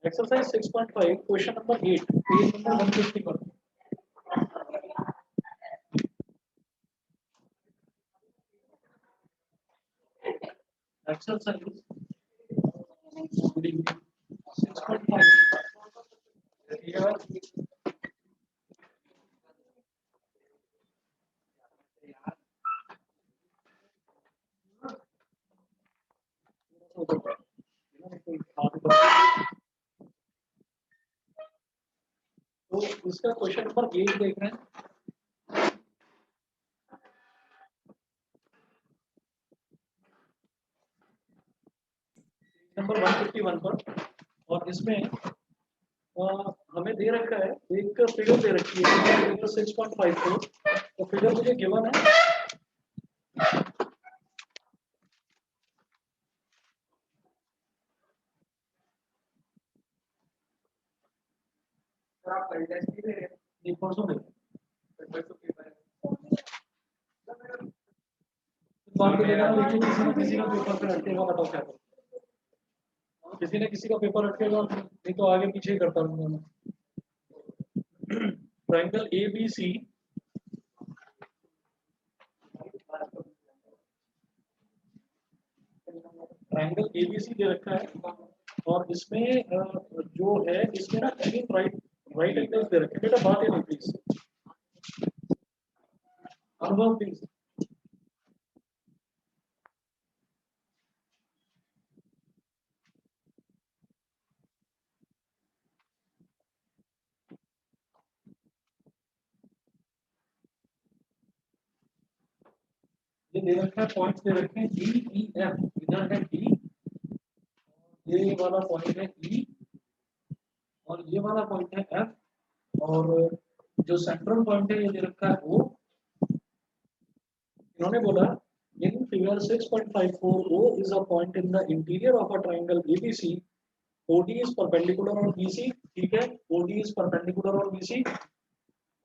Exercise 6.5, question number 8, page number 151. Exercise 6.5. Here तो इसका question number 8 देख रहे हैं। नंबर 151 पर, और इसमें हमें दे रखा है, एक फिगर दे रखी है, फिगर 6.54। तो फिगर मुझे गिवन है, परसों में किसी का पेपर पे अटकेगा, बताओ क्या करूं? किसी ने किसी का पेपर अटकेगा, नहीं तो आगे पीछे ही करता रहूंगा मैं। Triangle A B C, triangle A B C दे रखा है, और इसमें जो है, इसमें ना राइट एंगल्स दे रखे हैं। बेटा बात है नहीं प्लीज, अनुभव प्लीज। ये दे रखा है, पॉइंट्स दे रखे हैं डी ई एफ, इधर है डी, ये वाला पॉइंट है ई, और ये वाला पॉइंट है एफ, और जो सेंट्रल पॉइंट है ये दे रखा है ओ। इन्होंने बोला in figure 6.54 O is a point in the interior of a triangle ABC. OD is perpendicular on BC, ठीक है, OD is perpendicular on BC,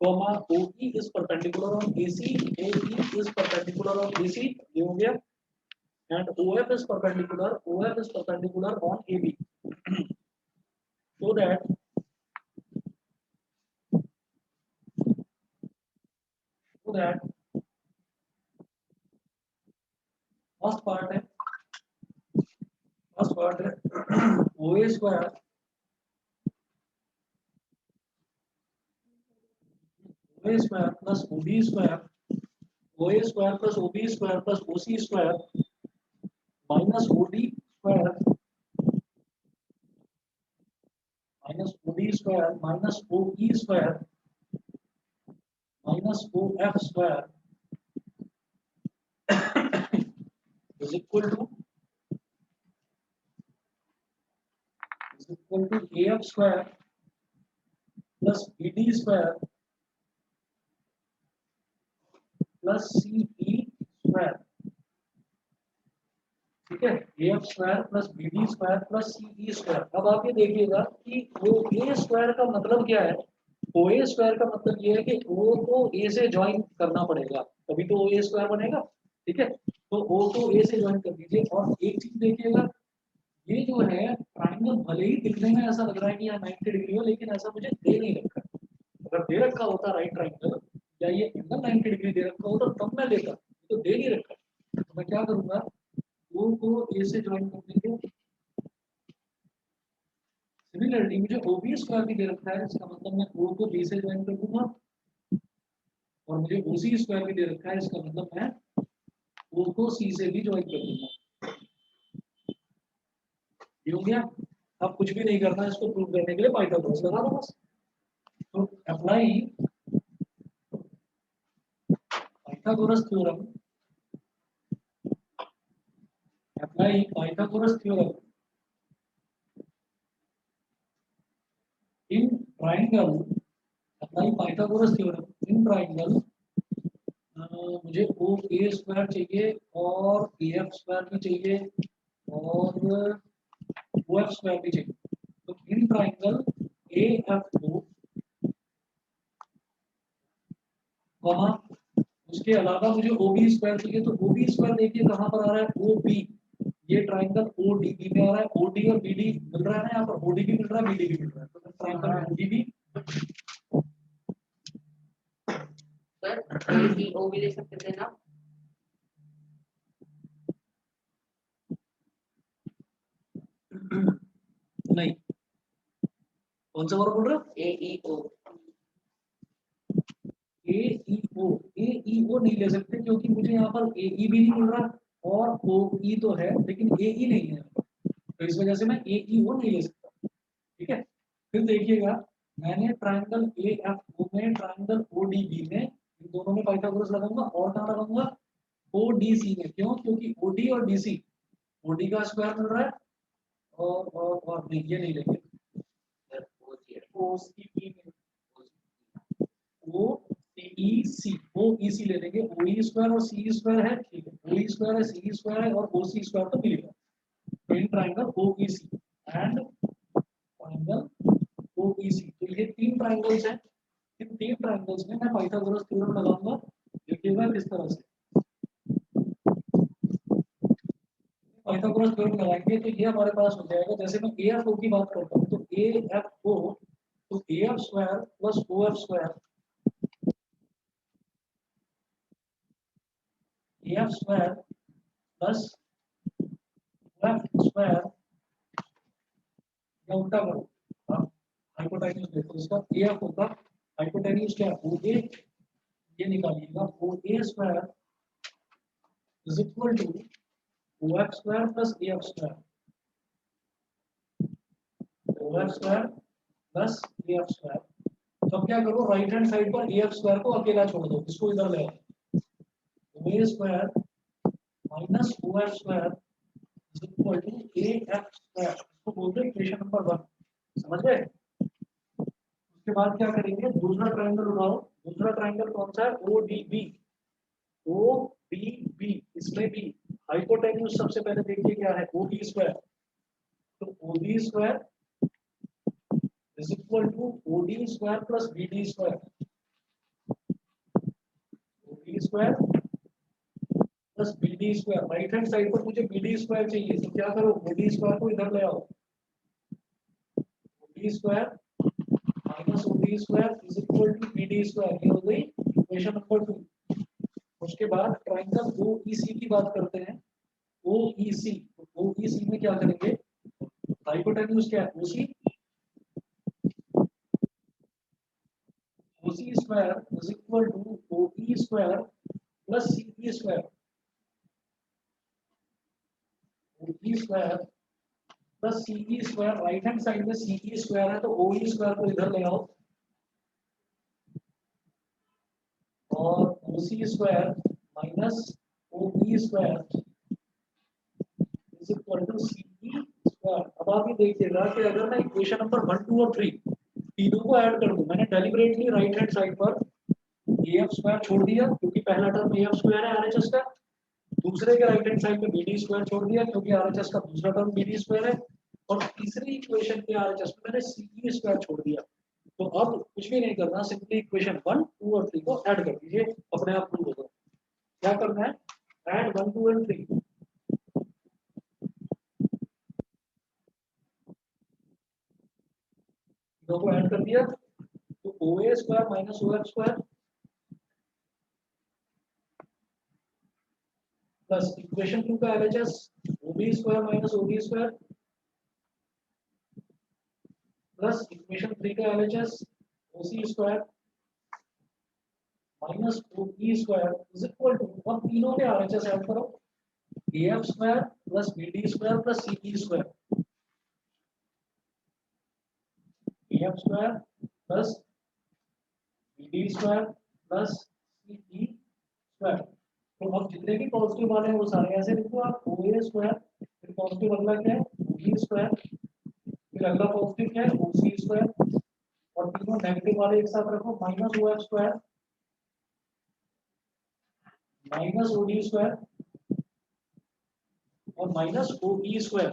comma OE is perpendicular on AC, AE is perpendicular on AC, ये हो गया, and OF is perpendicular on AB. So that first part है OA square plus OB square, OA square plus OB square plus OC square minus OD square minus OD square minus OE square minus OF square is equal to AF square plus BD square plus CE square, ठीक है, AF square plus BD square plus CE square. अब आप ये देखिएगा कि वो A square का मतलब क्या है, OA स्क्वायर का मतलब ये है कि O को A से ज्वाइन करना पड़ेगा, तभी तो OA स्क्वायर बनेगा, ठीक है। तो O को A से ज्वाइन कर दीजिए, और एक चीज देखिएगा, ये जो है ट्रायंगल भले ही दिखने में ऐसा लग रहा है कि यहाँ 90 डिग्री हो, लेकिन ऐसा मुझे दे नहीं रखा। अगर दे रखा होता राइट ट्रायंगल या ये एंगल 90 डिग्री दे रखा होता तब मैं लेता, तो दे नहीं रखा, तो मैं क्या करूंगा, O को A से ज्वाइन कर देंगे। सिमिलरली मुझे OB स्क्वायर भी दे रखा है, इसका मतलब मैं O को B से ज्वाइन कर दूंगा, और मुझे OC स्क्वायर भी दे रखा है, इसका मतलब मैं O को C से भी ज्वाइन कर दूंगा। ये हो गया। अब कुछ भी नहीं करना, इसको प्रूव करने के लिए पाइथागोरस लगा दो बस। तो apply Pythagoras theorem, apply Pythagoras theorem in triangle, apply Pythagoras theorem in triangle, मुझे ओ ए स्क्वायर चाहिए और ए एफ स्क्वायर भी चाहिए और ओ एफ स्क्वायर भी चाहिए। तो इन ट्रायंगल ए एफ ओ, उसके अलावा मुझे ओ बी स्क्वायर चाहिए। तो ओ बी स्क्वायर देखिए कहाँ पर आ रहा है, ओ बी, ये ट्राइंगल ओडीबी में आ रहा है, ओडी और बीडी मिल रहा है ना, यहाँ पर ओडी भी मिल रहा है, बीडी भी मिल रहा है, तो ट्राइंगल ओडीबी सर ओ भी ले सकते थे ना? नहीं, कौन सा वर्ड बोल रहे हो? ए ई ओ नहीं ले सकते, क्योंकि मुझे यहाँ पर ए ई भी नहीं मिल रहा और ओ ई तो है लेकिन ए ई नहीं है यहाँ पर, तो इस वजह से मैं ए ई ओ नहीं ले सकता। ठीक है, फिर देखिएगा, मैंने ट्राइंगल ए एफ ओ में, ट्राइंगल ओ डी बी में, इन दोनों में पाइथागोरस लगाऊंगा, और कहाँ लगाऊंगा? ओ डी सी में। क्यों? क्योंकि ओ डी और डी सी, ओ डी का स्क्वायर मिल रहा है और नहीं, ये नहीं लेंगे, ओ सी ई में, ओ ई सी, ओ ई सी ले लेंगे, ओ ई स्क्वायर और सी स्क्वायर है, ठीक है, ओ ई स्क्वायर है, सी स्क्वायर है और ओ सी स्क्वायर तो मिलेगा। तो in triangle O E C and triangle O E C, तो ये तीन ट्राइंगल्स हैं। इन तीन ट्राइंगल्स में मैं पाइथागोरस थ्योरम लगाऊंगा। देखिएगा किस तरह से पाइथागोरस थ्योरम लगाएंगे, तो ये हमारे पास हो जाएगा, जैसे मैं ए एफ ओ की बात करता हूँ, तो ए एफ ओ, तो A F square plus O F square, A F square plus O F square, या उल्टा करो आप, हाइपोटेन्यूज देखो इसका, ए एफ होगा, हाइपोटेन्यूज क्या है, ओ ए, ये निकालिएगा, O A square is equal to O F square plus A F square, O F square plus A F square. तो अब क्या करो, राइट हैंड साइड पर ए एफ स्क्वायर को अकेला छोड़ दो, इसको इधर ले आओ, O A square minus O F square is equal to A F square, इसको बोलते हैं इक्वेशन नंबर 1। समझ गए? उसके बाद क्या करेंगे, दूसरा ट्रायंगल उठाओ। दूसरा ट्रायंगल कौन सा है? O D B, O D B, इसमें भी हाइपोटेन्यूज सबसे पहले देखिए क्या है, ओ बी स्क्वायर, तो O B square is equal to O D square plus B D square, O D square plus B D square. Right hand side पर मुझे बी डी स्क्वायर चाहिए, तो क्या करो, ओ डी स्क्वायर को इधर ले आओ, O D square minus O D square is equal to B D square, ये हो गई इक्वेशन नंबर 2। उसके बाद ट्राइंगल ओ ई सी की बात करते हैं। ओ ई सी, ओ ई सी में क्या करेंगे, हाइपोटेन्यूज क्या है, O C, O C square is equal to O E square plus C E square, O E square plus C E square. Right hand side में सी ई स्क्वायर है, तो ओ E square को इधर ले आओ, और O C square minus O E square is equal to C E square. अब आप ये देखिएगा कि अगर मैं इक्वेशन नंबर 1, 2 और 3 तीनों को ऐड कर दूं, मैंने डेलिबरेटली राइट हैंड साइड पर ए एफ स्क्वायर छोड़ दिया, क्योंकि पहला टर्म ए एफ स्क्वायर है आरएचएस का, दूसरे के राइट हैंड साइड पे बी डी स्क्वायर छोड़ दिया, क्योंकि आरएचएस का दूसरा टर्म बी डी स्क्वायर है, और तीसरी इक्वेशन के आरएचएस में मैंने सी ई स्क्वायर छोड़ दिया। तो अब कुछ भी नहीं करना, सिंपली इक्वेशन 1, 2 और 3 को ऐड कर दीजिए, अपने आप प्रूव होगा। क्या करना है, ऐड 1, 2 एंड 3, दोनों को ऐड कर दिया, तो O A square minus O F square plus equation 2 का LHS O B square minus O B square plus equation 3 का LHS O C square minus O E square is equal to, अब तीनों के RHS add करो, A F square plus B D square plus C E square, A F square plus B D square plus C E square. तो अब जितने भी positive वाले हैं वो सारे ऐसे लिखो आप, ओ ए स्क्वायर, फिर पॉजिटिव अगला क्या है, ओ बी स्क्वायर, फिर अगला पॉजिटिव क्या है, ओ सी स्क्वायर, और तीनों नेगेटिव वाले एक साथ रखो, minus O F square minus O D square और minus O E square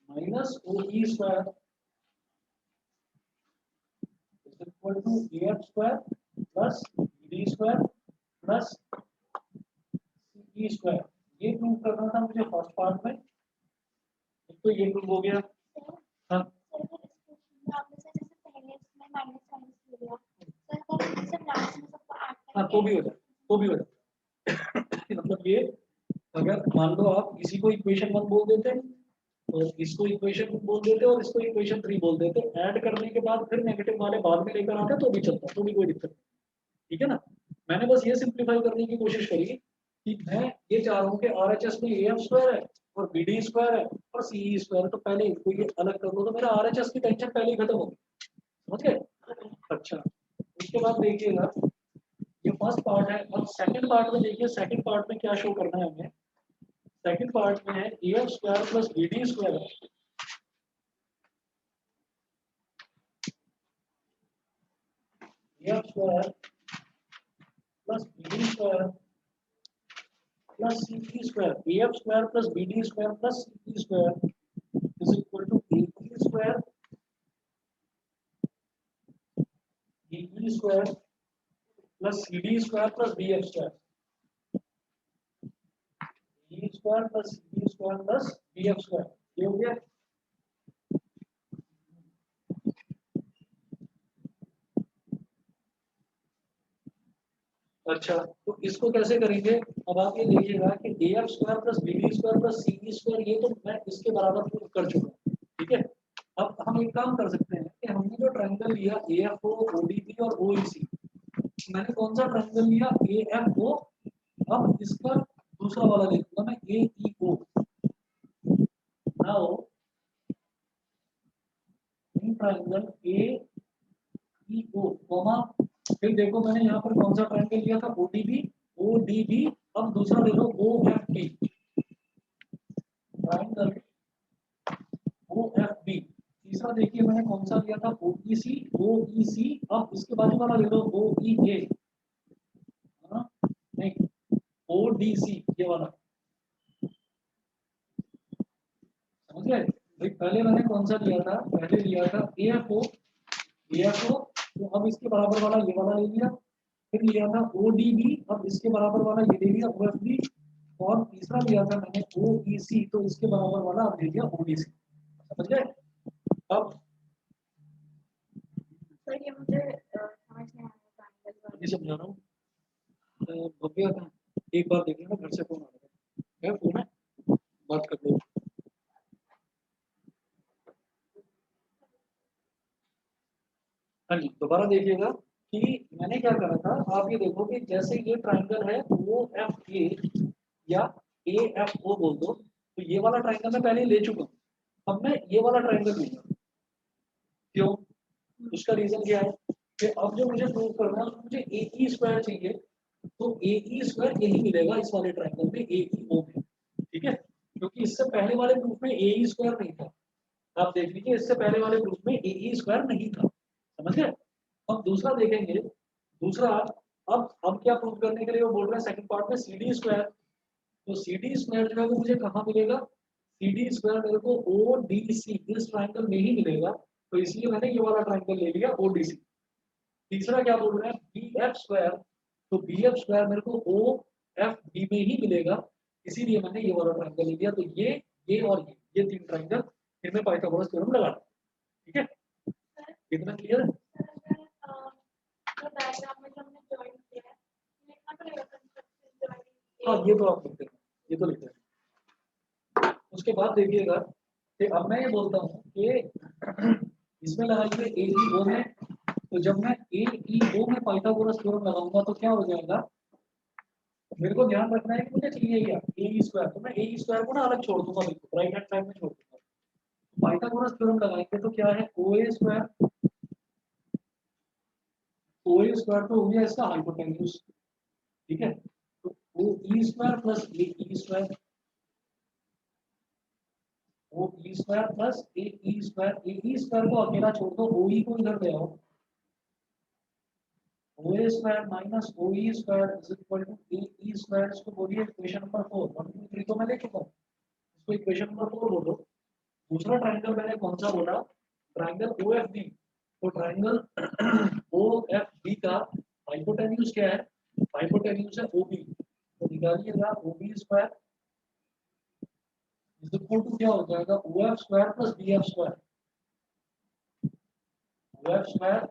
minus O E square is equal to A F square plus D square plus E square, ये prove करना था मुझे फर्स्ट पार्ट में, तो ये prove हो गया। हाँ हाँ तो भी हो जाए, तो भी हो जाए। मतलब ये अगर मान लो आप किसी को इक्वेशन 1 बोल देते और इसको इक्वेशन 2 बोल देते और इसको इक्वेशन 3 बोल देते, ऐड करने के बाद फिर नेगेटिव वाले बाद में लेकर आते तो भी चलता, तो भी कोई दिक्कत नहीं। ठीक है ना, मैंने बस ये सिंप्लीफाई करने की कोशिश करी कि मैं ये चाह रहा हूँ कि आरएचएस में एएफ स्क्वायर है और बीडी स्क्वायर है और सीई स्क्वायर है, तो पहले इनको ये अलग कर लो तो मेरा आरएचएस की टेंशन पहले ही खत्म हो गई। समझ गए? अच्छा, उसके बाद देखिएगा ये फर्स्ट पार्ट है। अब सेकंड पार्ट में देखिए, सेकंड पार्ट में क्या शो करना है हमें। सेकंड पार्ट में है AF square plus BD square, AF square plus BD square plus C square, AF square plus BD square plus C square is equal to A square A square plus C D square plus B F square, A square plus C D square plus B F square, ये हो गया। अच्छा, तो इसको कैसे करेंगे? अब आप ये देखिएगा कि A F square plus B D square plus C D square, ये तो मैं इसके बराबर प्रूव कर चुका हूँ। ठीक है, अब हम एक काम कर सकते हैं कि हमने जो ट्रायंगल लिया A F O, O D B और ओ ई सी, मैंने कौन सा ट्रायंगल लिया? A F O. अब इसका दूसरा वाला ले लूंगा मैं, A E O. Now in triangle A E O comma, फिर देखो मैंने यहाँ पर कौन सा ट्रायंगल लिया था? O D B, O D B. अब दूसरा ले लो O F B, triangle O F B. तीसरा देखिए मैंने कौन सा लिया था? ओ ई सी, ओ ई सी। अब इसके बाजू वाला ले लो ओ ई ए, नहीं ओ डी सी, ये वाला। समझ गए भाई? पहले मैंने कौन सा लिया था? पहले लिया था ए एफ ओ, ए एफ ओ। तो अब इसके बराबर वाला ये वाला ले लिया। फिर लिया था ओ डी बी, अब इसके बराबर वाला ये ले लिया ओ एफ बी। और तीसरा लिया था मैंने ओ ई सी, तो इसके बराबर वाला अब ले लिया ओ डी सी। समझ गए? अब सर ये मुझे समझ नहीं आ रहा ये समझा रहा हूँ। भव्या का एक बार देख लेना, घर से फोन आ रहा है, फोन है, बात कर लो। हाँ जी, दोबारा देखिएगा कि मैंने क्या करा था। आप ये देखो कि जैसे ये ट्रायंगल है ओ एफ ए या ए एफ ओ बोल दो, तो ये वाला ट्रायंगल मैं पहले ही ले चुका हूँ। अब मैं ये वाला ट्रायंगल लूंगा। क्यों? उसका रीजन क्या है कि अब जो मुझे प्रूव करना है मुझे ए ई स्क्वायर चाहिए, तो ए ई स्क्वायर यही मिलेगा इस वाले ट्रायंगल में, ए ई ओ में। ठीक है, क्योंकि इससे पहले वाले प्रूफ में ए ई स्क्वायर नहीं था। आप देख लीजिए, इससे पहले वाले प्रूफ में ए ई स्क्वायर नहीं था। समझ गए? अब दूसरा देखेंगे। दूसरा, अब क्या प्रूव करने के लिए वो बोल रहे हैं सेकंड पार्ट में सी डी स्क्वायर। तो सी डी स्क्वायर जो है वो मुझे कहाँ मिलेगा? सी डी स्क्वायर मेरे को ओ डी सी इस ट्रायंगल में ही मिलेगा, तो इसलिए मैंने ये वाला ट्रायंगल ले लिया ओ डी सी। तीसरा क्या बोल रहे हैं? B F square. तो बी एफ स्क्वायर मेरे को ओ एफ बी में ही मिलेगा, इसीलिए मैंने ये वाला ट्रायंगल ले लिया। तो ये और ये तीन ट्रायंगल, इनमें पाइथागोरस थ्योरम लगा। ठीक है, कितना क्लियर है? हाँ, ये तो आप लिखते हैं, ये तो लिखते हैं। उसके बाद देखिएगा कि अब मैं ये बोलता हूँ कि इसमें लगाइए ए ई ओ में। तो जब मैं ए ई ओ में पाइथागोरस थ्योरम लगाऊंगा तो क्या हो जाएगा? मेरे को ध्यान रखना है कि मुझे चाहिए क्या? ए ई स्क्वायर। तो मैं ए ई स्क्वायर को ना अलग छोड़ दूंगा, बिल्कुल राइट हैंड साइड में छोड़ दूंगा। पाइथागोरस थ्योरम लगाएंगे तो क्या है? O A square, O A square तो हो गया इसका हाइपोटेन्यूज। ठीक है, तो ओ ई स्क्वायर प्लस ए E square, O E square plus ए ई स्क्वायर। ए ई स्क्वायर को अकेला छोड़ दो, ओ ई को इधर ले आओ। O A square minus O E square is equal to A E square. इसको बोलिए इक्वेशन नंबर 4। 1 2 3 तो मैं ले चुका हूँ, इसको इक्वेशन नंबर 4 बोलो। दूसरा ट्रायंगल मैंने कौन सा बोला? Triangle O F B. तो ट्रायंगल ओ एफ बी का हाइपोटेन्यूज क्या है? हाइपोटेन्यूज है ओ बी। तो निकालिएगा OB square is equal to क्या हो जाएगा OF square plus BF square, OF square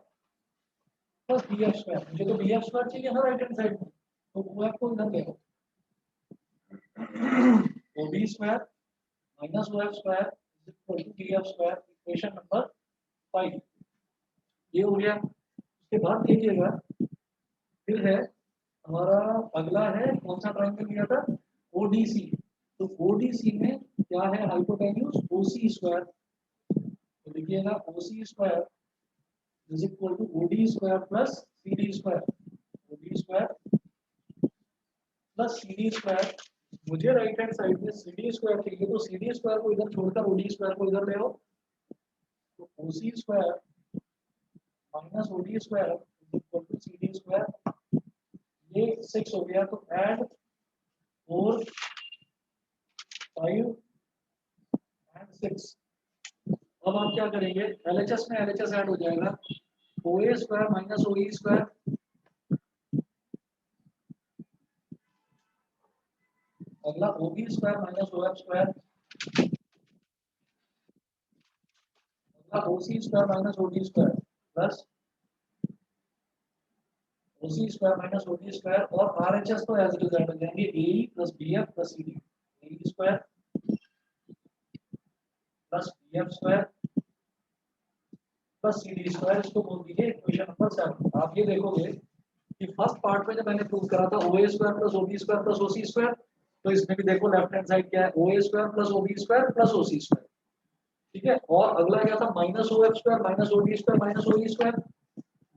plus BF square, मुझे तो BF स्क्वायर चाहिए ना राइट हैंड साइड में, तो OF को इधर ले लो, OB square minus OF square is equal to BF square, equation number 5 ये हो गया। उसके बाद देखिएगा फिर है हमारा अगला है कौन सा ट्रायंगल लिया था ODC, तो ODC में क्या है हाइपोटेन्यूज OC स्क्वायर, तो देखिएगा OC square is equal to OD square plus CD square, OD square plus CD square, मुझे राइट हैंड साइड में CD स्क्वायर चाहिए तो CD स्क्वायर को इधर छोड़कर OD स्क्वायर को इधर ले आओ, तो OC square minus OD square is equal to CD square, ये 6 हो गया, तो ऐड 4 5 एंड 6। अब आप क्या करेंगे LHS में LHS ऐड हो जाएगा, OA square minus OE square, अगला OB square minus OF square, अगला OC square minus OD square plus OC square minus OD square, और RHS तो एज इट इज ऐड हो जाएंगे AE plus BF plus CD, AE square plus BF square plus CD square, इसको बोल दीजिए equation number 7। आप ये देखोगे कि फर्स्ट पार्ट में जब मैंने प्रूव करा था OA square plus OB square plus OC square, तो इसमें भी देखो लेफ्ट हैंड साइड क्या है OA square plus OB square plus OC square, ठीक है, और अगला क्या था minus OF square minus OD square minus OE square,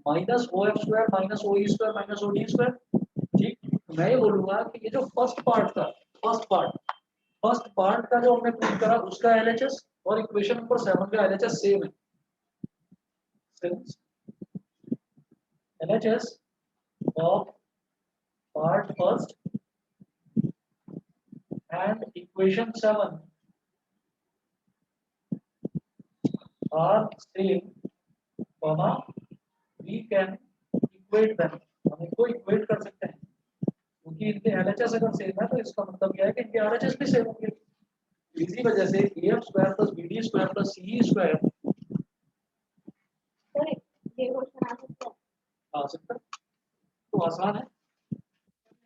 minus OF square minus OE square minus OD square, ठीक। तो मैं ये बोलूंगा कि ये जो फर्स्ट पार्ट था, फर्स्ट पार्ट का जो हमने प्रूव करा उसका LHS और इक्वेशन नंबर 7 का LHS सेम है, LHS of part first and equation 7 are same, comma we can equate them, हम इनको इक्वेट कर सकते हैं क्योंकि इनके LHS अगर सेम है तो इसका मतलब क्या है कि इनके RHS भी सेम होंगे, इसी वजह से AF square plus BD square plus CE square ये क्वेश्चन आ सकता आ सकता है। है, तो आसान है,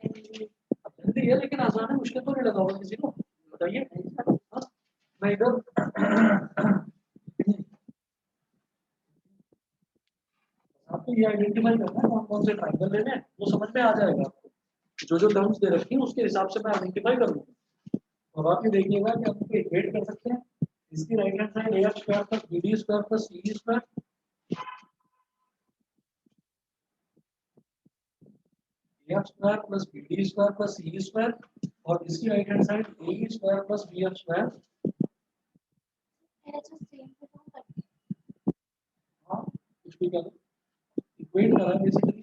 जल्दी है लेकिन आसान है, मुश्किल तो नहीं लगा होगा किसी को, बताइए। हाँ, मैं इधर आपको ये आइडेंटिफाई करना है कौन कौन से ट्रायंगल लेने हैं, वो समझ में आ जाएगा आपको, जो जो टर्म्स दे रखी हैं उसके हिसाब से मैं आइडेंटिफाई कर लूंगा। और आप ये देखिएगा कि हम इनको इक्वेट कर सकते हैं, इसकी right hand side AF square plus BD square plus CE square, AF square plus BD square plus CE square, और इसकी right hand side AE square plus BF square, हाँ कुछ भी करो इक्वेट करा बेसिकली,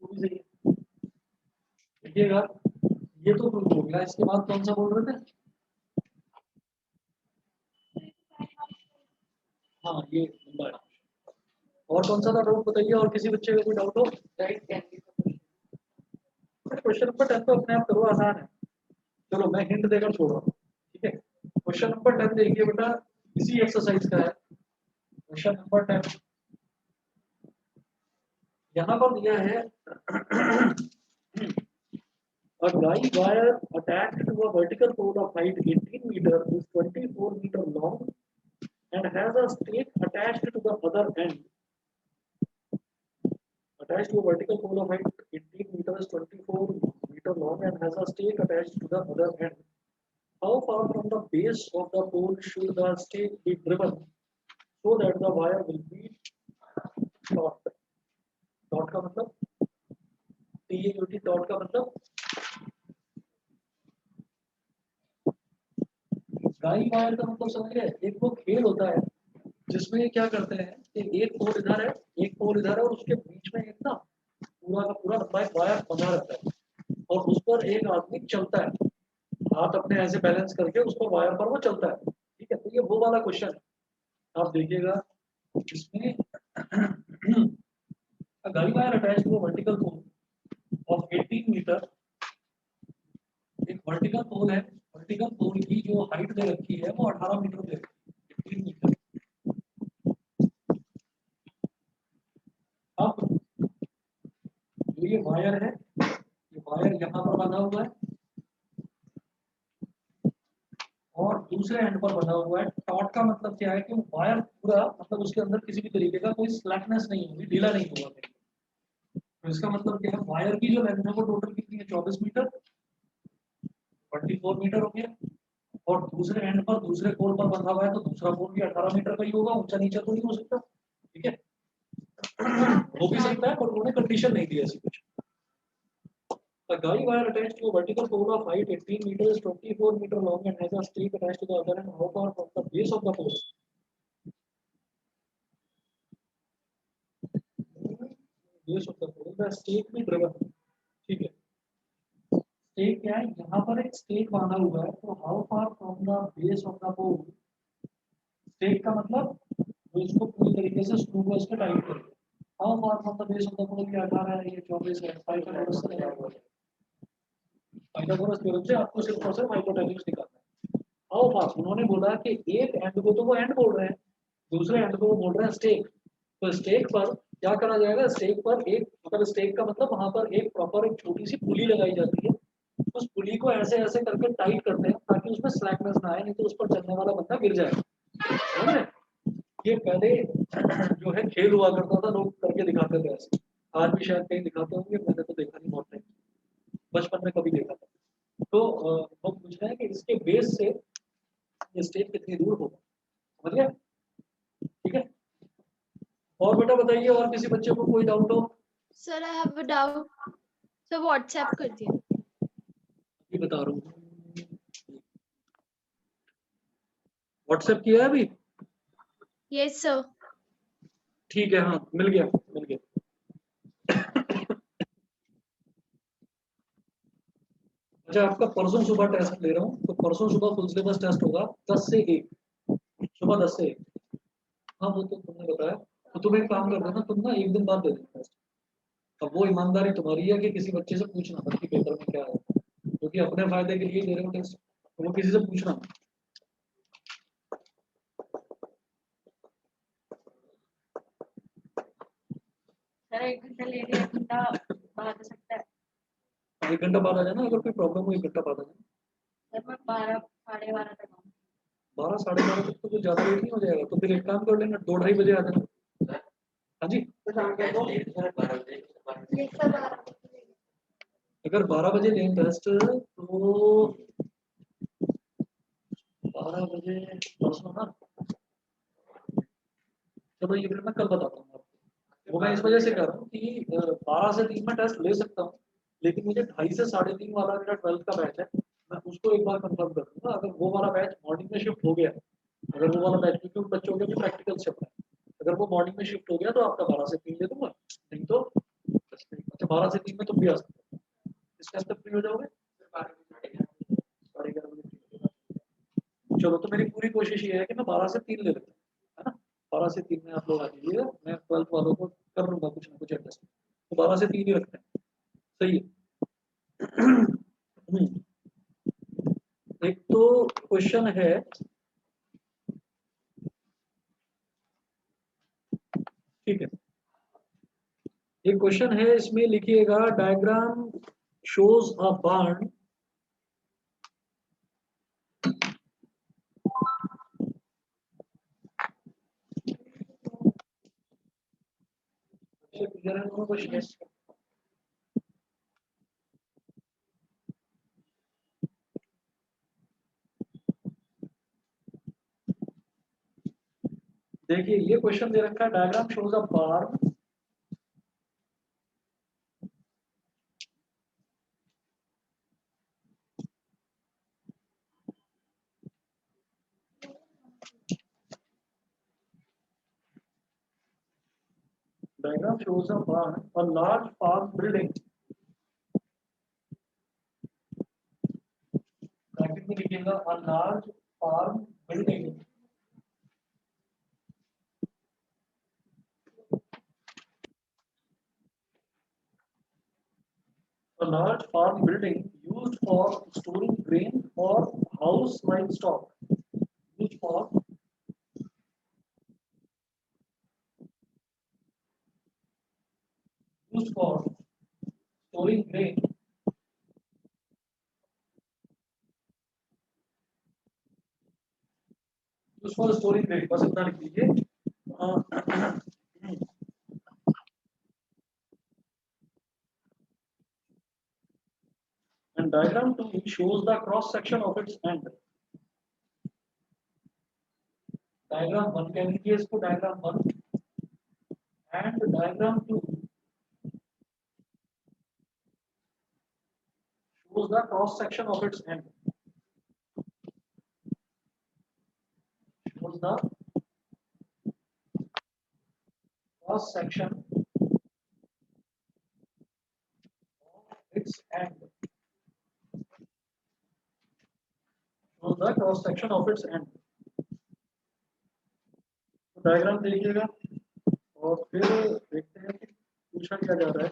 वो भी सही है। देखिएगा ये तो प्रूफ हो गया, इसके बाद कौन सा बोल रहे थे, हाँ ये नंबर, और कौन सा था डाउट बताइए, और किसी बच्चे का कोई डाउट हो, क्वेश्चन नंबर 10 तो अपने आप करो, आसान है, चलो मैं हिंट देकर छोड़ रहा हूँ, ठीक है। क्वेश्चन नंबर 10 देखिए बेटा, इसी एक्सरसाइज का है क्वेश्चन नंबर 10, यहाँ पर दिया है a guy wire attached to a vertical pole of height 18 meter is 24 meter long and has a stake attached to the other end, attached to a vertical pole of height 18 meters 24 meter long and has a stake attached to the other end. How far from the base of the pole should the stake be driven so that the wire will be taut? Taut का मतलब TAUT, taut का मतलब गाई wire का मतलब समझ गए, एक वो खेल होता है जिसमें क्या करते हैं कि एक पोल इधर है एक पोल इधर है और उसके बीच में एक ना पूरा का पूरा लंबा एक वायर बंधा रहता है और उस पर एक आदमी चलता है, हाथ अपने ऐसे बैलेंस करके उसको वायर पर वो चलता है, ठीक है। तो ये वो वाला क्वेश्चन है, आप देखिएगा इसमें A guy wire attached to a vertical pole of 18 metre, एक वर्टिकल पोल है, वर्टिकल पोल की जो हाइट दे रखी है वो 18 मीटर दे रखी है, 18 मीटर। अब जो ये वायर है, ये वायर यहाँ पर बंधा हुआ है और दूसरे एंड पर बंधा हुआ है। टॉट का मतलब क्या है कि वो वायर पूरा, मतलब उसके अंदर किसी भी तरीके का कोई स्लैकनेस नहीं होगी, ढीला नहीं होगा। तो इसका मतलब क्या है, वायर की जो लेंथ है वो टोटल कितनी है, 24 मीटर, 24 मीटर हो गया। और दूसरे एंड पर, दूसरे पोल पर बंधा हुआ है तो दूसरा पोल भी 18 मीटर का ही होगा, ऊंचा नीचा तो नहीं हो सकता। ठीक है, हो भी सकता है पर उन्होंने कंडीशन नहीं दी ऐसी कुछ। A guy wire attached to a vertical pole of height 18 meters, 24 meter long, and has a stake attached to the other end. How far from the base of the pole? Base of the pole, the stake be driven. ठीक है, stake क्या है, यहाँ पर एक stake बांधा हुआ है, तो how far from the base of the pole, stake का मतलब वो इसको पूरी तरीके से स्क्रू को इसके टाइट करेगा। How far from the base of the pole, ये 18 है, ये 24 है, पाइथागोरस थ्योरम से आपको सिर्फ और सिर्फ हाइपोटेन्यूज निकालना है। हाउ फार, उन्होंने बोला कि एक एंड को तो वो एंड बोल रहे हैं, दूसरे एंड को वो बोल रहे हैं स्टेक। तो स्टेक पर क्या करा जाएगा, स्टेक पर एक, मतलब स्टेक का मतलब वहां पर एक प्रॉपर एक छोटी सी पुली लगाई जाती है, उस पुली को ऐसे ऐसे करके टाइट करते हैं ताकि उसमें स्लैकनेस ना आए, नहीं तो उस पर चलने वाला बंदा गिर जाएगा। समझ रहे? ये पहले जो है खेल हुआ करता था, लोग करके दिखाते थे ऐसे, आज भी शायद कहीं दिखाते होंगे, मैंने तो देखा नहीं, बहुत टाइम बचपन में कभी देखा था। तो लोग पूछ रहे हैं कि इसके बेस से ये स्टेज कितनी दूर होगा, समझ गया? ठीक है, और बेटा बताइए, और किसी बच्चे को कोई डाउट हो? Sir I have a doubt, sir WhatsApp कर दिया। ये बता रहा हूँ, व्हाट्सएप किया है अभी? Yes sir. ठीक है, हाँ मिल गया, मिल गया। अच्छा, आपका परसों सुबह टेस्ट ले रहा हूँ, तो परसों सुबह फुल सिलेबस टेस्ट होगा 10 से 1, सुबह 10 से 1। हाँ वो तो तुमने बताया, तो तुम एक काम कर देना, तुम ना एक दिन बाद दे देना टेस्ट। अब वो ईमानदारी तुम्हारी है कि किसी बच्चे से पूछना मत कि पेपर में क्या है, क्योंकि अपने फायदे के लिए दे रहे हो टेस्ट, तो वो किसी से पूछना मत। सर 1 घंटा ले लिया, 1 घंटा बाद हो सकता है। 1 घंटा बाद आ जाना, अगर कोई प्रॉब्लम हो 1 घंटा बाद आ जाना। सर मैं 12 साढ़े 12 तक आऊँ। 12 साढ़े 12 तक तो कुछ ज्यादा लेट नहीं हो जाएगा, तो फिर एक काम कर लेंगे, 2 ढाई बजे आ जाना। हाँ जी, अगर 12 बजे लें टेस्ट तो 12 बजे परसों ना, चलो ये फिर मैं कल बताता हूँ आपको। वो मैं इस वजह से कर रहा हूँ कि 12 से 3 में टेस्ट ले सकता हूँ, लेकिन मुझे 2:30 से 3:30 वाला मेरा 12th का बैच है, मैं उसको एक बार कंफर्म कर दूंगा। अगर वो वाला बैच मॉर्निंग में शिफ्ट हो गया, अगर वो वाला बैच, क्योंकि उन बच्चों के भी प्रैक्टिकल शिफ्ट है, अगर वो मॉर्निंग में शिफ्ट हो गया तो आपका 12 से 3 ले दूंगा, नहीं तो अच्छा 12 से 3 में तुम भी आ सकते हो। इस टाइम तक फ्री हो जाओगे? 11:30 बजे free हो जाओगे। चलो, तो मेरी पूरी कोशिश ये है कि मैं 12 से 3 ले लेता हूँ, है ना? 12 से 3 में आप लोग आ जाइएगा, मैं 12th वालों को कर लूंगा कुछ ना कुछ एडजस्ट, तो 12 से 3 ही रखते हैं, सही है। एक तो क्वेश्चन है, ठीक है, एक क्वेश्चन है, इसमें लिखिएगा डायग्राम शोज अ बार्न क्वेश्चन। देखिए ये क्वेश्चन दे रखा है, डायग्राम शोज अ बार्न diagram shows a barn, a large farm building, bracket में लिखिएगा a large farm building A large farm building used for storing grain or house livestock. Used for used for storing grain used for storing grain बस इतना लिख लीजिए and diagram 2 shows the cross section of its end. Diagram 1 कह लीजिए इसको diagram 1 and diagram 2 shows the cross section of its end. Shows the cross section of its end. Shows the cross section of its end. तो diagram देखिएगा और फिर देखते हैं कि पूछा क्या जा रहा है.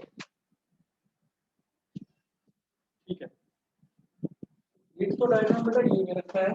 ठीक है, एक तो डायग्राम बेटा ये दे रखा है.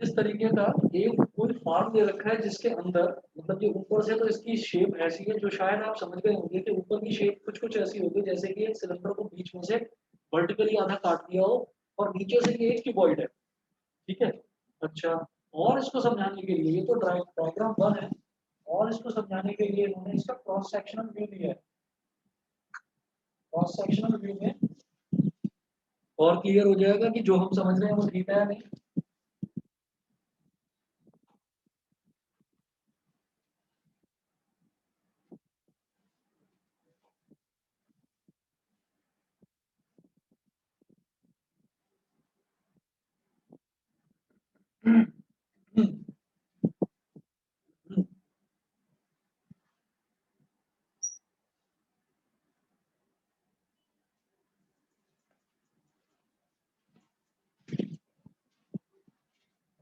इस तरीके का एक कोई फार्म दे रखा है जिसके अंदर मतलब ये ऊपर से तो इसकी शेप ऐसी है जो शायद आप समझ गए होंगे कि ऊपर की शेप कुछ कुछ ऐसी होगी जैसे कि एक सिलेंडर को बीच में से वर्टिकली आधा काट दिया हो और नीचे से ये एक क्यूबॉइड है. ठीक है, अच्छा, और इसको समझाने के लिए ये तो डायग्राम 1 है और इसको समझाने के लिए इन्होंने इसका क्रॉस सेक्शनल व्यू दिया है. क्रॉस सेक्शनल व्यू में और क्लियर हो जाएगा कि जो हम समझ रहे हैं वो ठीक है या नहीं.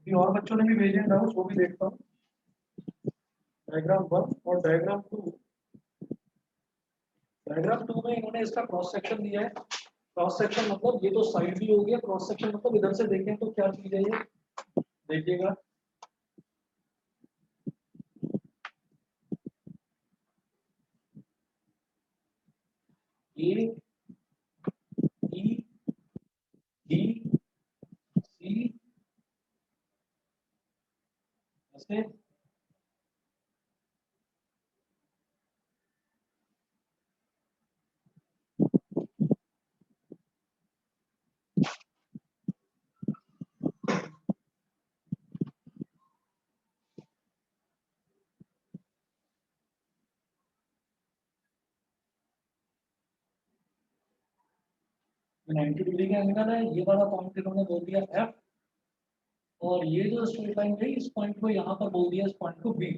अभी और बच्चों ने भी भेजे हैं डाउट्स, वो भी देखता हूँ. डायग्राम 1 और डायग्राम 2 में इन्होंने इसका क्रॉस सेक्शन दिया है. क्रॉस सेक्शन मतलब ये तो साइड भी हो गया, क्रॉस सेक्शन मतलब इधर से देखें तो क्या चीज है ये देखिएगा. ए बी डी सी ऐसे तो 90 डिग्री का एंगल है. ये वाला पॉइंट इन्होंने बोल दिया एफ और ये जो स्ट्रेट लाइन है इस पॉइंट को यहाँ पर बोल दिया इस पॉइंट को बी.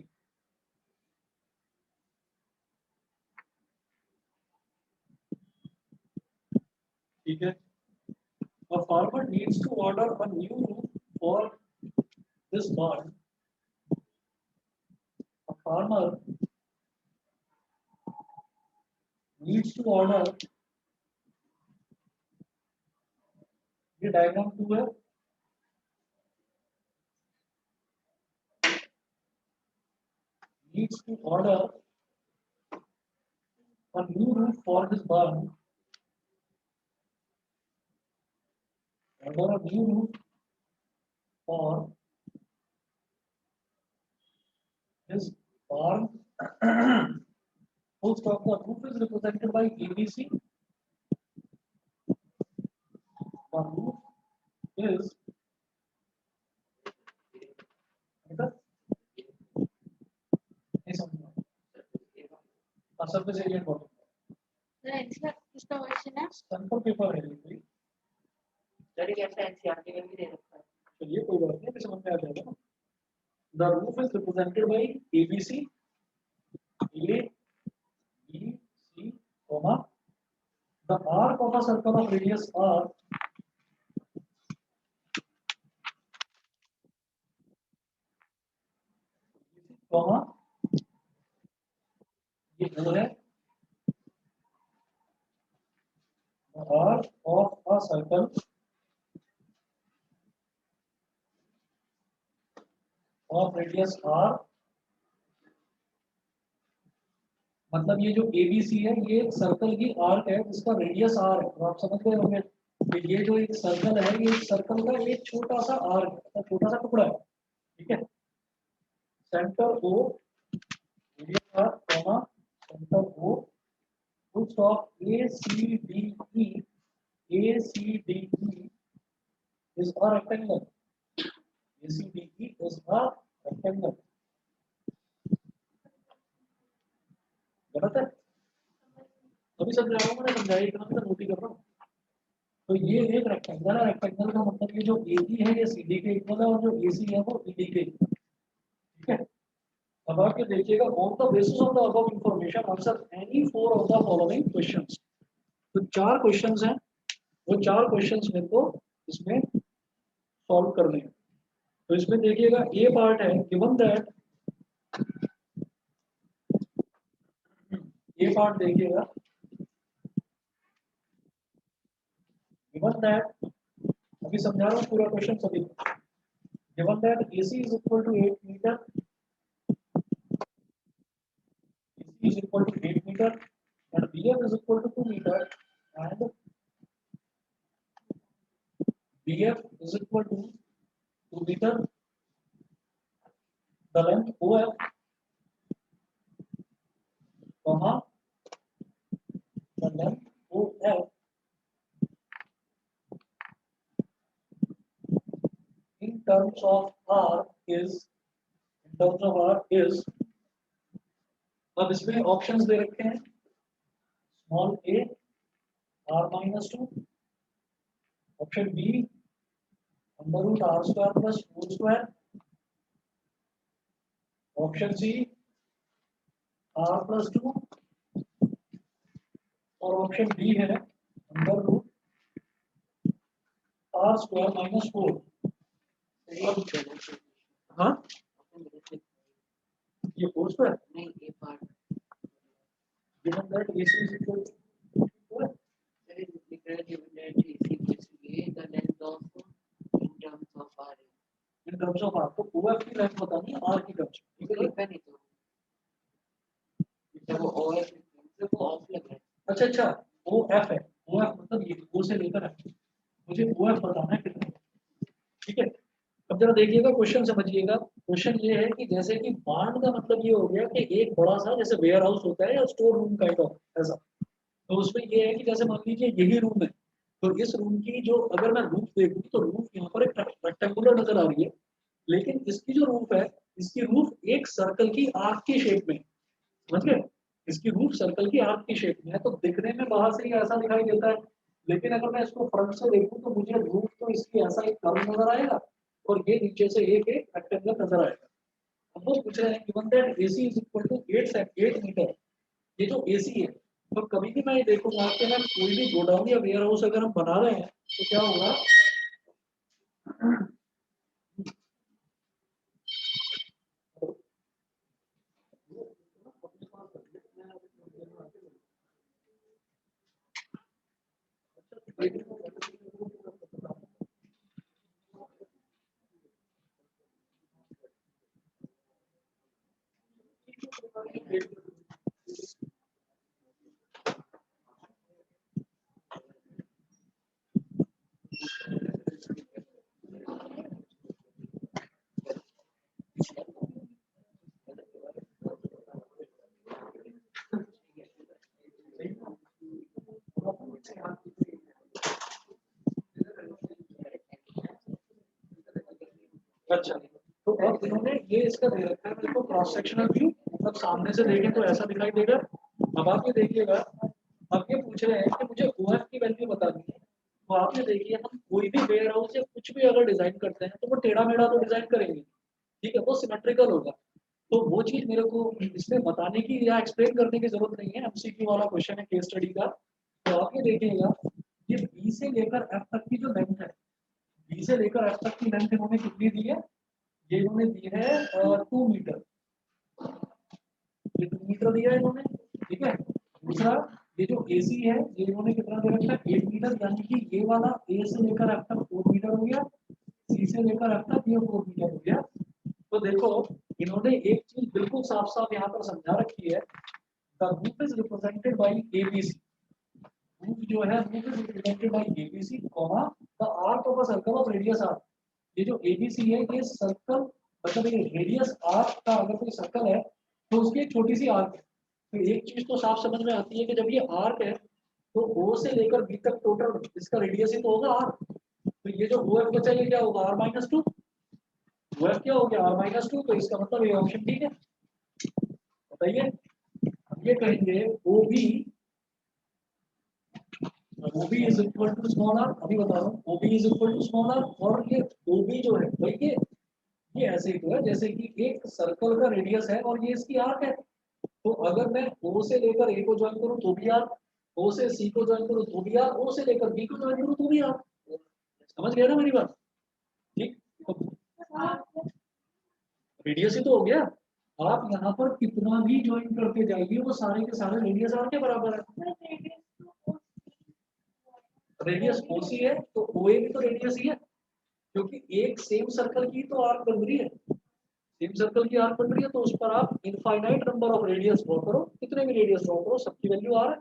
ठीक है, a farmer needs to order a new roof for this barn. A farmer needs to order, ये डायग्राम 2 है. Needs to order a new roof for his barn. Order a new roof for his barn. Full stop. The roof is represented by ABC. The roof is surface area important The answer इसका question है sample paper है ये कोई। Sir कैसा NCERT में भी दे रखा है। चलिए कोई बात नहीं, समझ में आ जाएगा ना। The roof is represented by ABC, A, B, C, comma the arc of a circle of radius R comma ये O है, the arc of a circle of radius R, मतलब ये जो ABC है ये एक सर्कल की आर्क है जिसका रेडियस R है। तो आप समझ गए होंगे कि ये जो एक सर्कल है ये एक सर्कल का एक छोटा सा आर्क है, छोटा सा टुकड़ा है, ठीक है। Centre O radius R comma centre O full stop ACDE is a rectangle. ACDE is a rectangle. गलत है? अभी समझ रहा हूँ, मैंने समझाया इतना भी तो नोट ही कर रहा हूँ। तो ये एक रेक्टेंगल है, रेक्टेंगल का मतलब ये जो AD है ये CD के इक्वल है और जो AC है वो ED के इक्वल है, ठीक है। अब आप ये देखिएगा, on the basis of the above information answer any 4 of the following questions. तो 4 क्वेश्चंस हैं, वो 4 क्वेश्चंस मेरे को इसमें सॉल्व करने हैं। तो इसमें देखिएगा ए पार्ट है, गिवन दैट, ये पार्ट देखिएगा, गिवन दैट, अभी समझा रहा हूँ पूरा क्वेश्चन सभी को। Given that AC is equal to 8 meter, AC is equal to 8 meter and BF is equal to 2 meter and BF is equal to 2 meter, the length OF comma the length OF in terms of R is, अब इसमें options दे रखे हैं, small a R-2, option B √R² plus 4², option C R+2 और option D है √R² - 4। हाँ ये 4² नहीं ये part given that AC is equal to sir is लिख रहा है given that AC equals to A the length of in terms of R in terms of R, तो OF की लेंथ बतानी है R की टर्म्स, ठीक है। लिखा नहीं तो जब वो OF मतलब वो ऑफ लग रहा है। अच्छा अच्छा, OF है, OF मतलब ये O से लेकर F, मुझे OF बताना है कितना, ठीक है। अब जरा देखिएगा क्वेश्चन समझिएगा। क्वेश्चन ये है कि जैसे कि बार्न का मतलब ये हो गया कि एक बड़ा सा जैसे वेयर हाउस होता है या स्टोर रूम काइंड ऑफ ऐसा, तो उसमें ये है कि जैसे मान लीजिए यही रूम है, तो इस रूम की जो अगर मैं रूफ देखूं तो रूफ यहाँ पर एक रेक्टेंगुलर नजर आ रही है, लेकिन इसकी जो रूफ है, इसकी रूफ एक सर्कल की आर्क की शेप में, समझ गए, इसकी रूफ सर्कल की आर्क की शेप में है, तो दिखने में बाहर से ही ऐसा दिखाई देता है, लेकिन अगर मैं इसको फ्रंट से देखूं तो मुझे रूफ तो इसकी ऐसा एक कर्व नजर आएगा और ये नीचे से एक रेक्टेंगल नजर आएगा। अब वो पूछ रहे हैं given that AC is equal to 8 metre, ये जो AC है, तो कभी भी मैं ये देखूंगा कि मैं कोई भी गोडाउन या वेयर हाउस अगर हम बना रहे हैं तो क्या होगा, अच्छा, तो अब इन्होंने ये इसका दे रखा है मेरे को क्रॉस सेक्शनल व्यू, मतलब सामने से देखें तो ऐसा दिखाई देगा अब आप ये देखिएगा, अब ये पूछ रहे हैं कि मुझे OF की वैल्यू बतानी है। तो आप ये देखिए, हम कोई भी वेयर हाउस या कुछ भी अगर डिजाइन करते हैं तो वो टेढ़ा मेढ़ा तो डिजाइन करेंगे, ठीक है, वो सिमेट्रिकल होगा। तो वो चीज मेरे को इसमें बताने की या एक्सप्लेन करने की जरूरत नहीं है, MCQ वाला क्वेश्चन है केस स्टडी का। तो आप ये देखिएगा, ये बी से लेकर एफ तक की जो लेंथ है, बी से लेकर एफ तक की लेंथ इन्होंने कितनी दी है, ये इन्होंने दी है 2 मीटर, ये 2 मीटर दिया है इन्होंने, ठीक है। दूसरा ये जो AC है ये इन्होंने कितना दे रखा है, 8 मीटर, यानी कि ये वाला A से लेकर एफ तक 4 मीटर हो गया, C से लेकर एफ तक ये 4 मीटर हो गया। तो देखो, इन्होंने एक चीज बिल्कुल साफ साफ यहाँ पर समझा रखी है, the root is represented by ABC। Root जो है root is represented by ABC, comma the arc of a circle of radius R. ये जो ABC है ये सर्कल, मतलब ये रेडियस आर्क का अगर कोई सर्कल है तो उसकी एक छोटी सी आर्क है। तो एक चीज तो साफ समझ में आती है कि जब ये आर्क है तो O से लेकर B तक टोटल इसका रेडियस ही तो होगा आर्क। तो ये जो OF बचा ये क्या होगा, R-2। OF क्या हो गया, R-2। तो इसका मतलब ये ऑप्शन ठीक है। बताइए, हम ये कहेंगे OB is equal to small R, अभी बता रहा हूँ, OB is equal to small R. और ये OB जो है भाई ये ऐसे ही तो है जैसे कि एक सर्कल का रेडियस है और ये इसकी आर्क है। तो अगर मैं O से लेकर A को ज्वाइन करूं तो भी आर्क, O से C को ज्वाइन करूं तो भी आर्क, O से लेकर B को ज्वाइन करूं तो भी आर्क। समझ गए ना मेरी बात, ठीक। तो रेडियस ही तो हो गया। आप यहाँ पर कितना भी ज्वाइन करते जाइए वो सारे के सारे रेडियस आर के बराबर है। रेडियस OC है तो OA भी तो रेडियस ही है, क्योंकि एक सेम सर्कल की तो आर्क बन रही है, सेम सर्कल की आर्क बन रही है। तो उस पर आप infinite number of radius draw करो, कितने भी रेडियस ड्रॉ करो, सबकी वैल्यू आर है।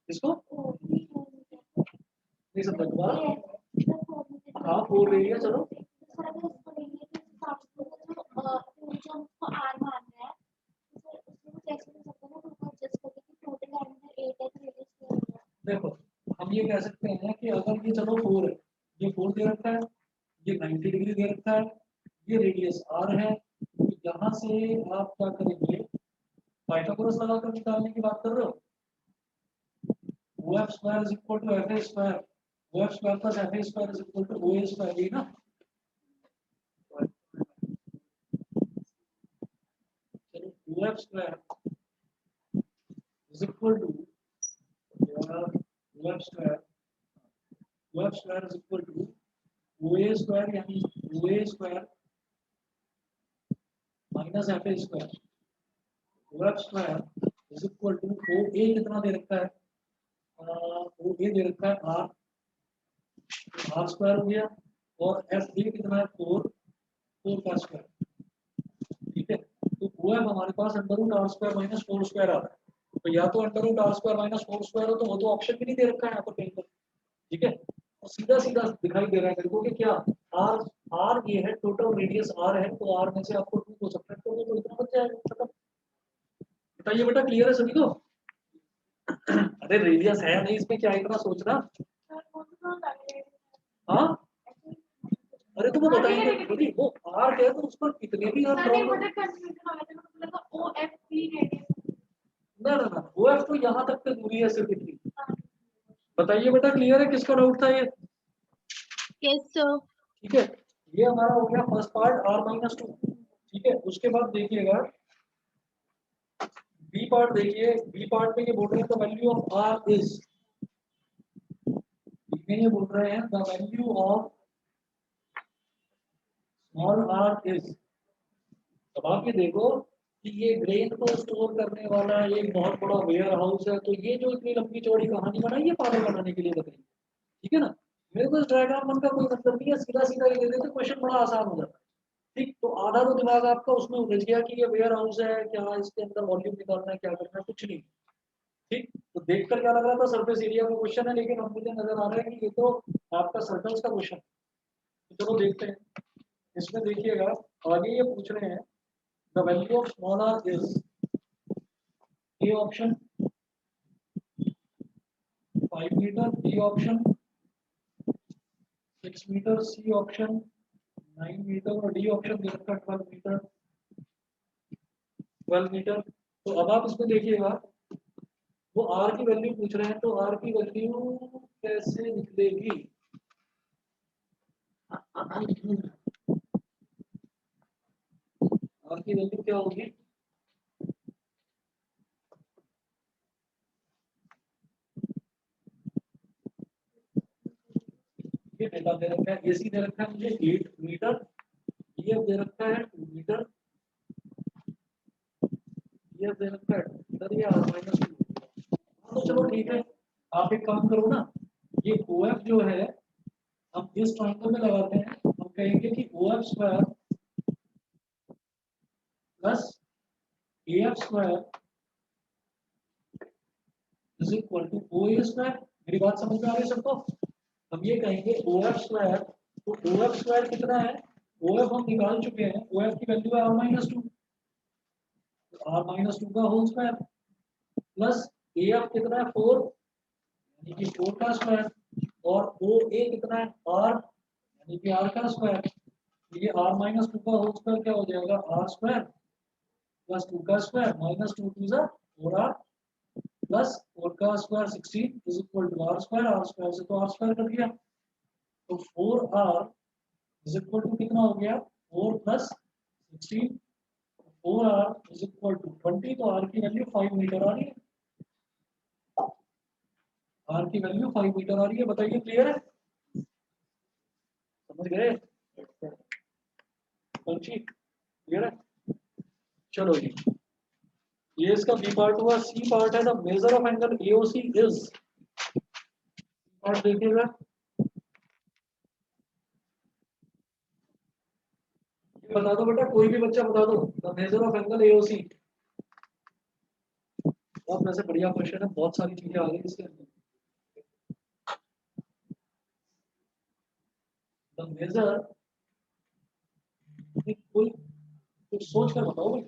इसको नहीं समझ दोबारा, हाँ 4 रेडियस, चलो देखो, हम ये कह सकते हैं कि अगर ये चलो 4 है, ये 4 दे रखा है, ये 90 डिग्री दे रखा है, ये रेडियस r है, तो यहाँ से आप क्या करेंगे, पाइथागोरस लगाकर निकालने की बात कर रहे हो। OF square is equal to FA square, OF square plus FA square is equal to OA square, ये ना। चलो OF square is equal to OF square, OF square is equal to OA square, यानी OA square minus FA square. OF square is equal to OA कितना दे रखा है, OA दे रखा है R, R square हो गया, और FA कितना है 4 का स्क्वायर, ठीक है। तो OF हमारे पास under root R square minus 4 square आ रहा है। तो या तो under root R square minus 4 square हो, तो वो तो ऑप्शन भी नहीं दे रखा है यहाँ पर कहीं पर, ठीक है। और सीधा सीधा दिखाई दे रहा है मेरे को कि क्या R ये है, टोटल रेडियस R है, तो R में से आपको 2 को सब्ट्रैक्ट करोगे तो इतना बच जाएगा, खत्म। बताइए बेटा, क्लियर है सभी को? अरे रेडियस है नहीं इसमें, क्या इतना सोचना। हाँ, अरे तो वो बताएंगे देखिए, वो आर्क है तो उस पर कितने भी आप ड्रॉ ना ना ना, OF तो यहाँ तक की दूरी है सिर्फ इतनी। बताइए बेटा, क्लियर है, किसका डाउट था ये? Yes, sir. ठीक है, ये हमारा हो गया फर्स्ट पार्ट R-2, ठीक है। उसके बाद देखिएगा बी पार्ट, देखिए बी पार्ट में ये बोल रहे हैं the value of R is, में ये बोल रहे हैं the value of small r is. अब आप ये देखो कि ये ग्रेन को स्टोर करने वाला एक बहुत बड़ा वेयर हाउस है, तो ये जो इतनी लंबी चौड़ी कहानी बनाई है पागल बनाने के लिए बताइए, ठीक है ना। मेरे को इस डायग्राम बन का कोई मतलब नहीं है, सीधा सीधा ये दे देते क्वेश्चन बड़ा आसान हो जाता है, ठीक। तो आधा तो दिमाग आपका उसमें उलझ गया कि ये वेयर हाउस है क्या, इसके अंदर वॉल्यूम निकालना है, क्या करना है, कुछ नहीं, ठीक। तो देखकर क्या लग रहा था सरफेस एरिया का क्वेश्चन है, लेकिन अब मुझे नजर आ रहा है कि ये तो आपका सर्कल्स का क्वेश्चन। तो चलो देखते हैं, इसमें देखिएगा आगे ये पूछ रहे हैं the value of small r is, A option 5 metre, B option 6 metre, C option 9 metre, और डी ऑप्शन दे रखा 12 मीटर, 12 मीटर। तो अब आप इसमें देखिएगा, वो आर की वैल्यू पूछ रहे हैं, तो आर की वैल्यू कैसे निकलेगी? आर की वैल्यू क्या होगी? ये डेटा दे रखा है, एसी दे रखा है मुझे 8 मीटर, ये दे रखा है 2 मीटर, ये दे रखा है 2 मीटर, ये आर माइनस 2। तो चलो ठीक है, आप एक काम करो ना, ये OF जो है हम इस ट्रायंगल में लगाते हैं, हम कहेंगे कि OF square plus AF square is equal to OA square. मेरी बात समझ में आ रही है सबको? हम ये कहेंगे OF स्क्वायर, तो OF स्क्वायर कितना है? OF हम निकाल चुके हैं, OF की वैल्यू है r माइनस 2, तो r माइनस 2 का होल स्क्वायर प्लस AF कितना है 4, यानी कि 4 का स्क्वायर, और OA कितना है r, यानी कि r का स्क्वायर। तो ये r माइनस 2 का होल स्क्वायर क्या हो जाएगा? r स्क्वायर प्लस 2 का स्क्वायर माइनस 2 टू ज़ा 4r प्लस 4 का square 16 is equal to r square से तो r स्क्वायर कर दिया, तो 4r इज इक्वल टू कितना हो गया? 4 plus 16, 4r is equal to 20, तो r की वैल्यू 5 मीटर आ रही है। r की वैल्यू 5 मीटर आ रही है, बताइए क्लियर है? समझ गए? पंची क्लियर है? चलो जी, ये इसका बी पार्ट हुआ। सी पार्ट है the measure of angle AOC is, part देखिएगा, ये बता दो बेटा, कोई भी बच्चा बता दो, the measure of angle AOC। बहुत वैसे बढ़िया क्वेश्चन है, बहुत सारी चीजें आ गई इसके अंदर। द मेजर, कोई कुछ सोच कर बताओ भाई।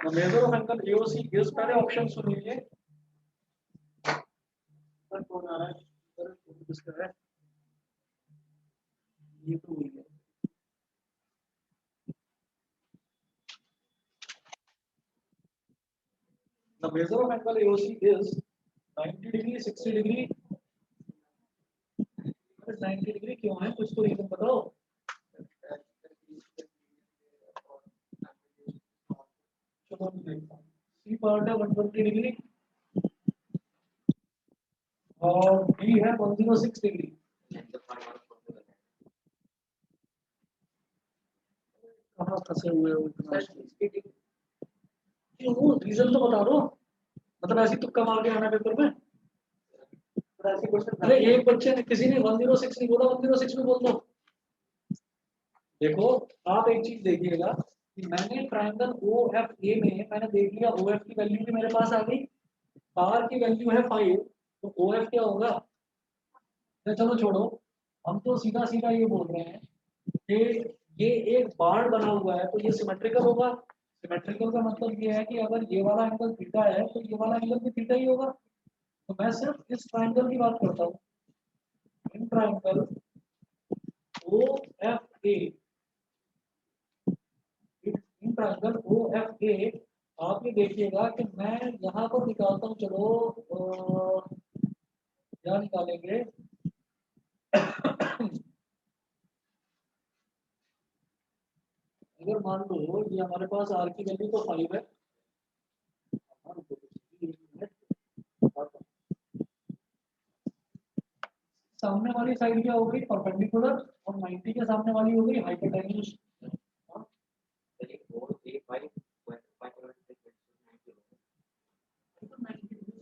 The measure of angle AOC is, पहले ऑप्शन सुन लीजिए। कौन आ रहा है? किसका है? ये तो वही है। The measure of angle AOC is 90 degree, 60 degree। 90 degree क्यों है? कुछ तो रीजन बताओ। चलो देखता हूँ। सी पार्ट है 120 डिग्री और बी है 106 डिग्री। कहाँ फंसे हुए हो इतना? क्यों, रीजन तो बता दो, मतलब ऐसी तुक्का मार के आना पेपर में। अरे एक बच्चे ने, किसी ने 106 नहीं बोला, 106 में बोल दो। देखो, आप एक चीज देखिएगा कि मैंने ट्रायंगल OFA में मैंने देख लिया, OF की वैल्यू भी मेरे पास आ गई, R की वैल्यू है 5, तो OF क्या होगा? तो चलो छोड़ो, हम तो सीधा सीधा ये बोल रहे हैं कि ये एक बाण बना हुआ है, तो ये सिमेट्रिकल होगा। सिमेट्रिकल का मतलब ये है कि अगर ये वाला एंगल थीटा है तो ये वाला एंगल भी थीटा ही होगा। तो मैं सिर्फ इस ट्रायंगल की बात करता हूँ, in triangle OFA, in triangle OFA। आप ये देखिएगा कि मैं यहाँ पर निकालता हूँ, चलो क्या निकालेंगे? अगर मान लो ये हमारे पास R की वैल्यू तो 5 है, सामने वाली साइड क्या हो गई? परपेंडिकुलर, और 90 के सामने वाली हो गई हाइपोटेन्यूज।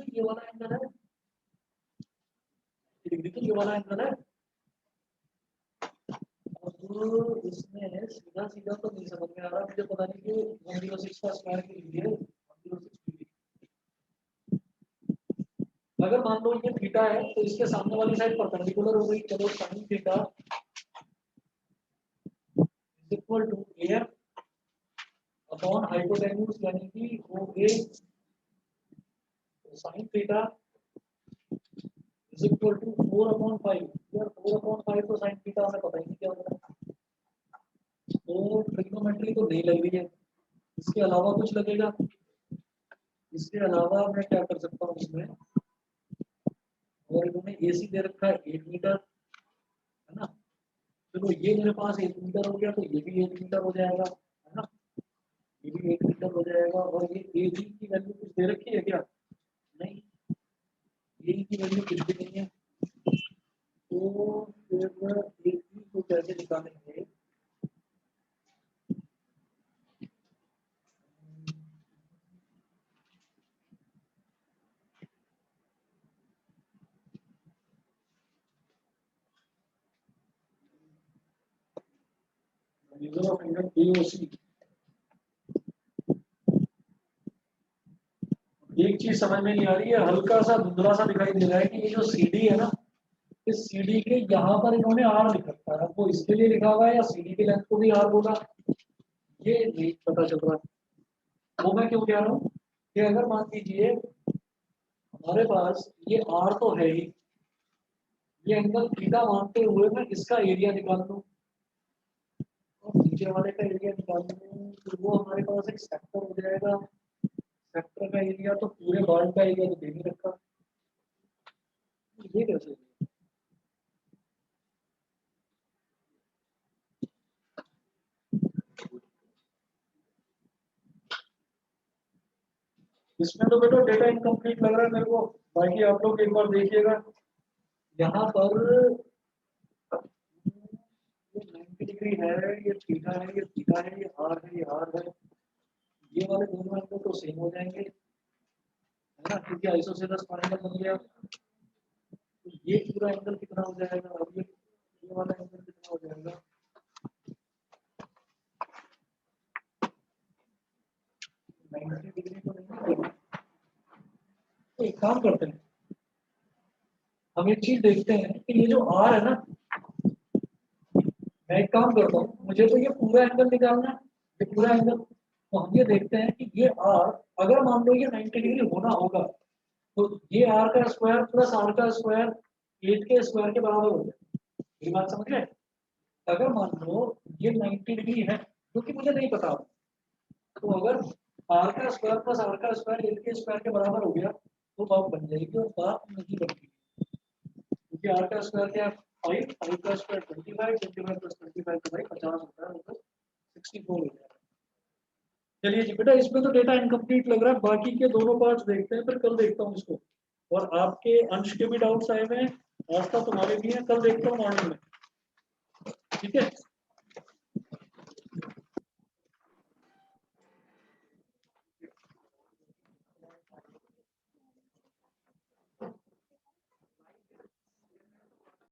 ये वाला एंगल है, डिग्री तो ये वाला एंगल है। अब इसमें सीधा सीधा तो नहीं समझ में आ रहा मुझे, पता नहीं कि 106 का स्क्वायर की डिग्री है 106 डिग्री। अगर मान लो ये थीटा है तो इसके सामने वाली साइड परपेंडिकुलर हो गई, चलो sine theta equal to AF upon hypotenuse, यानी कि OA sine theta is equal to 4/5। यार 4/5 तो साइन थीटा हमें पता ही नहीं क्या होता है, तो ट्रिग्नोमेट्री तो नहीं लग रही है, इसके अलावा कुछ लगेगा? इसके अलावा मैं क्या कर सकता हूँ इसमें, और इन्होंने AC दे रखा है 8 मीटर, है ना, चलो ये मेरे पास 8 मीटर हो गया, तो ये भी 8 मीटर हो जाएगा, है ना, ये भी 8 मीटर हो जाएगा। और ये AG की वैल्यू कुछ दे रखी है क्या? नहीं, AG की वैल्यू कुछ भी नहीं है। तो फिर AG को कैसे निकालेंगे? Measure of angle AOC। एक चीज समझ में नहीं आ रही है, हल्का सा धुंधला सा दिखाई दे रहा है कि ये जो CD है ना, इस CD के यहाँ पर इन्होंने R लिख रखा है, वो इसके लिए लिखा हुआ है या CD की लेंथ को भी R बोला, ये नहीं पता चल रहा है। वो मैं क्यों कह रहा हूँ कि अगर मान लीजिए हमारे पास ये R तो है ही, ये एंगल थीटा मानते हुए मैं इसका एरिया निकाल लूँ और नीचे वाले का एरिया निकाल लूँ, तो वो हमारे पास एक सेक्टर हो जाएगा। सेक्टर का एरिया तो पूरे बॉल का एरिया तो दे नहीं रखा, ये कैसे? इसमें तो बेटा डेटा इनकम्प्लीट लग रहा है मेरे को। बाकी आप लोग एक बार देखिएगा, यहाँ पर ये 90 डिग्री है, ये थीटा है, ये थीटा है, ये आर है, ये आर है, ये वाले दोनों एंगल तो सेम हो जाएंगे, है ना, क्योंकि आइसोसेलेस ट्रायंगल बन गया। तो ये पूरा एंगल कितना हो जाएगा, और ये वाला एंगल कितना हो जाएगा? 90 डिग्री तो नहीं है। तो एक काम करते हैं, हम एक चीज देखते हैं कि ये जो आर है ना, मैं एक काम करता हूँ, मुझे तो ये पूरा एंगल निकालना है, ये पूरा एंगल। तो हम ये देखते हैं कि ये आर अगर मान लो ये 90 डिग्री होना होगा, तो ये आर का स्क्वायर प्लस आर का स्क्वायर 8 के स्क्वायर के बराबर हो जाए। ये बात समझ गए? अगर मान लो ये 90 डिग्री है, जो कि मुझे नहीं पता, तो अगर आर का स्क्वायर प्लस आर का स्क्वायर 8 के स्क्वायर के बराबर हो गया, तो बात बन जाएगी, और बात नहीं बनती, क्योंकि आर का स्क्वायर क्या है? 5, 5 का स्क्वायर 25, 25 प्लस 25 तो भाई 50 होता है, मतलब 64 हो जाएगा। चलिए जी बेटा, इसमें तो डेटा इनकम्प्लीट लग रहा है, बाकी के दोनों पार्ट्स देखते हैं, फिर कल देखता हूँ इसको। और आपके अंश के भी डाउट्स आए हुए हैं, आज तक तुम्हारे भी हैं, कल देखता हूँ मॉर्निंग में, ठीक है।